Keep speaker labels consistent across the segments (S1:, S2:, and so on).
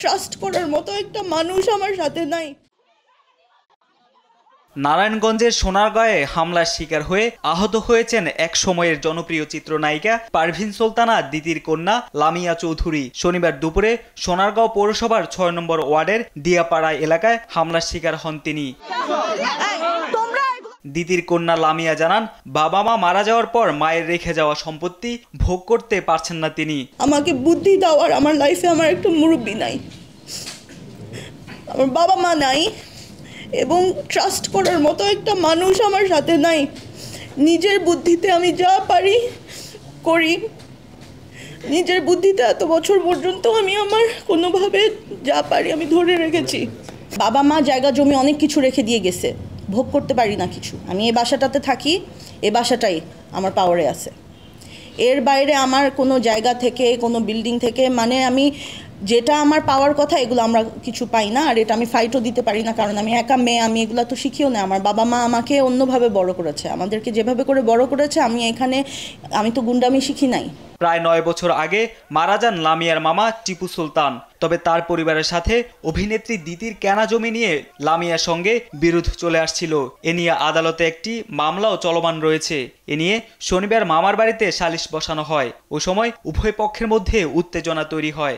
S1: Trust করার মতো একটা মানুষ আমার সাথে নাই।
S2: নারায়ণগঞ্জের সোনারগাঁয়ে হামলার শিকার হয়ে আহত হয়েছেন এক সময়ের জনপ্রিয় চিত্রনায়িকা পারভিন সুলতানা দিতির কন্যা লামিয়া চৌধুরী। শনিবার দুপুরে সোনারগাঁও পৌরসভার ৬ নম্বর ওয়ার্ডের দিয়াপাড়া এলাকায় হামলার শিকার হন তিনি। দিতির কন্যা লামিয়া জানান, বাবা মা মারা যাওয়ার পর মায়ের রেখে যাওয়া সম্পত্তি ভোগ করতে পারছেন না তিনি।
S1: আমাকে বুদ্ধি দেওয়ার আমার লাইফে আমার একটা মুরব্বি নাই, আমার বাবা মা নাই, এবং ট্রাস্ট করার মতো একটা মানুষ আমার সাথে নাই। নিজের বুদ্ধিতে আমি যা পারি করি, নিজের বুদ্ধিতে এত বছর পর্যন্ত আমি আমার কোনোভাবে যা পারি আমি ধরে রেখেছি। বাবা মা জায়গা জমি অনেক কিছু রেখে দিয়ে গেছে, ভোগ করতে পারি না কিছু। আমি এই বাসাটাতে থাকি, এই বাসাটাই আমার পাওয়ারে আছে। এর বাইরে আমার কোনো জায়গা থেকে, কোনো বিল্ডিং থেকে, মানে আমি যেটা আমার পাওয়ার কথা এগুলো আমরা কিছু পাই না। আর এটা আমি ফাইটও দিতে পারি না, কারণ আমি একা মেয়ে, আমি এগুলো তো শিখিও না। আমার বাবা মা আমাকে অন্যভাবে বড় করেছে, আমাদেরকে যেভাবে করে বড় করেছে, আমি তো গুন্ডামি শিখি নাই।
S2: প্রায় ৯ বছর আগে মারা যান লামিয়ার মামা টিপু সুলতান। তবে তার পরিবারের সাথে অভিনেত্রী দিতির কেনা জমি নিয়ে লামিয়ার সঙ্গে বিরোধ চলে আসছিল। এ নিয়ে আদালতে একটি মামলাও চলমান রয়েছে। এ নিয়ে শনিবার মামার বাড়িতে সালিশ বসানো হয়। ওই সময় উভয় পক্ষের মধ্যে উত্তেজনা তৈরি হয়।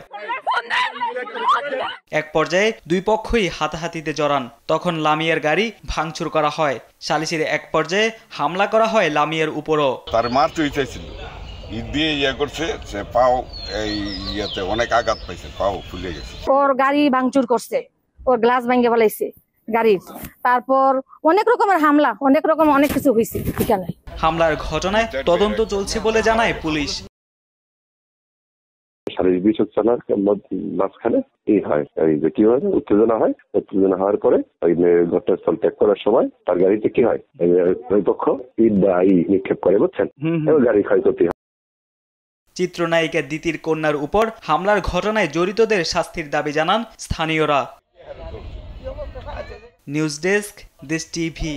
S2: এক পর্যায়ে দুই পক্ষই হাতাহাতিতে জড়ান। তখন লামিয়ার গাড়ি ভাঙচুর করা হয়। সালিশের এক পর্যায়ে হামলা করা হয় লামিয়ার উপরও।
S3: তার মার চাইছিল, ঈদ দিয়ে করছে, সে পাও এই ইয়েতে অনেক আঘাত পাইছে, পাও ফুলে গেছে।
S4: ওর গাড়ি ভাঙচুর করছে, ওর গ্লাস ভেঙে ফেলাইছে গাড়ির। তারপর অনেক রকমের হামলা, অনেক কিছু হয়েছে এখানে।
S2: হামলার ঘটনায় তদন্ত চলছে বলে জানায় পুলিশ।
S5: সালিশ বিচার চলার মাঝখানে কি হয়, উত্তেজনা হয়। উত্তেজনা হওয়ার পরে ঘটনাস্থল ত্যাগ করার সময় তার গাড়িতে কি হয়, ওই পক্ষ ইট বা নিক্ষেপ করে, বুঝছেন, গাড়ি ক্ষয়ক্ষতি হয়।
S2: চিত্রনায়িকা দিতির কন্যার উপর হামলার ঘটনায় জড়িতদের শাস্তির দাবি জানান স্থানীয়রা। নিউজ ডেস্ক, দেশ টিভি।